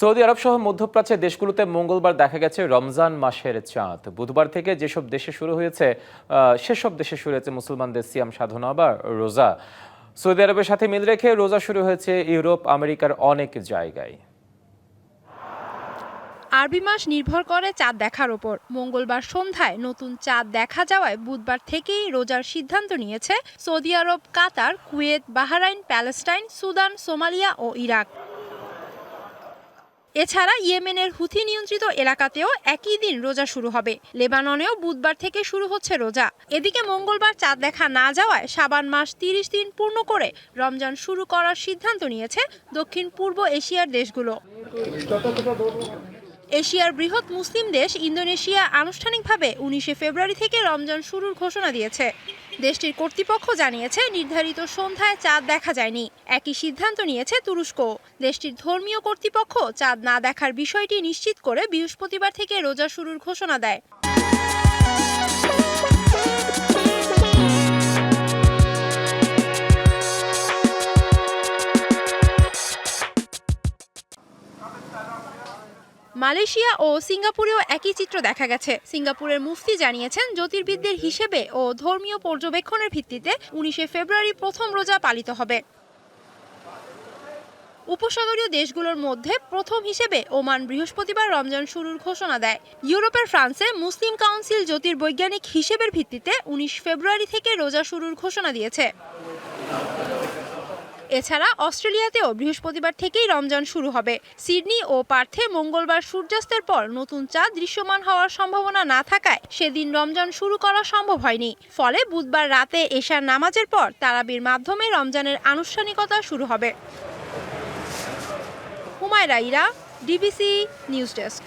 Saudi আরব সহ মধ্যপ্রাচ্যের দেশগুলোতে মঙ্গলবার দেখা গেছে রমজান মাসের চাঁদ। বুধবার থেকে যেসব দেশে শুরু হয়েছে সেসব দেশে শুরু হয়েছে মুসলমানদের সিয়াম সাধনা বা রোজা। সৌদি আরবের সাথে মিল রেখে রোজা শুরু হয়েছে ইউরোপ, আমেরিকার অনেক জায়গায়। আরবি মাস নির্ভর করে চাঁদ দেখার ওপর। মঙ্গলবার সন্ধ্যায় নতুন চাঁদ দেখা যাওয়ায় বুধবার থেকেই রোজার সিদ্ধান্ত নিয়েছে Saudi Arab, Qatar, Kuwait, Bahrain, Palestine, Sudan, Somalia ও ইরাক। এছাড়া ইয়েমেনের হুথি নিয়ন্ত্রিত এলাকাতেও একই দিন রোজা শুরু হবে। লেবাননেও বুধবার থেকে শুরু হচ্ছে রোজা। এদিকে মঙ্গলবার চাঁদ দেখা না যাওয়ায় শাবান মাস ৩০ দিন পূর্ণ করে রমজান শুরু করার সিদ্ধান্ত নিয়েছে দক্ষিণ পূর্ব এশিয়ার দেশগুলো। এশিয়ার বৃহৎ মুসলিম দেশ ইন্দোনেশিয়া আনুষ্ঠানিকভাবে ১৯ ফেব্রুয়ারি থেকে রমজান শুরুর ঘোষণা দিয়েছে। দেশটির কর্তৃপক্ষ জানিয়েছে নির্ধারিত সন্ধ্যায় চাঁদ দেখা যায়নি। একই সিদ্ধান্ত নিয়েছে তুরস্ক। দেশটির ধর্মীয় কর্তৃপক্ষ চাঁদ না দেখার বিষয়টি নিশ্চিত করে বৃহস্পতিবার থেকে রোজা শুরুর ঘোষণা দেয়। মালয়েশিয়া ও সিঙ্গাপুরেও একই চিত্র দেখা গেছে। সিঙ্গাপুরের মুফতি জানিয়েছেন জ্যোতির্বিদদের হিসেবে ও ধর্মীয় পর্যবেক্ষণের ভিত্তিতে ১৯ ফেব্রুয়ারি প্রথম রোজা পালিত হবে। উপসাগরীয় দেশগুলোর মধ্যে প্রথম হিসেবে ওমান বৃহস্পতিবার রমজান শুরুর ঘোষণা দেয়। ইউরোপের ফ্রান্সে মুসলিম কাউন্সিল জ্যোতির্বৈজ্ঞানিক হিসেবের ভিত্তিতে ১৯ ফেব্রুয়ারি থেকে রোজা শুরুর ঘোষণা দিয়েছে। এছাড়া অস্ট্রেলিয়াতেও বৃহস্পতিবার থেকেই রমজান শুরু হবে। সিডনি ও পার্থে মঙ্গলবার সূর্যাস্তের পর নতুন চাঁদ দৃশ্যমান হওয়ার সম্ভাবনা না থাকায় সেদিন রমজান শুরু করা সম্ভব হয়নি। ফলে বুধবার রাতে এশার নামাজের পর তারাবির মাধ্যমে রমজানের আনুষ্ঠানিকতা শুরু হবে। Humaira Ira, DBC news desk.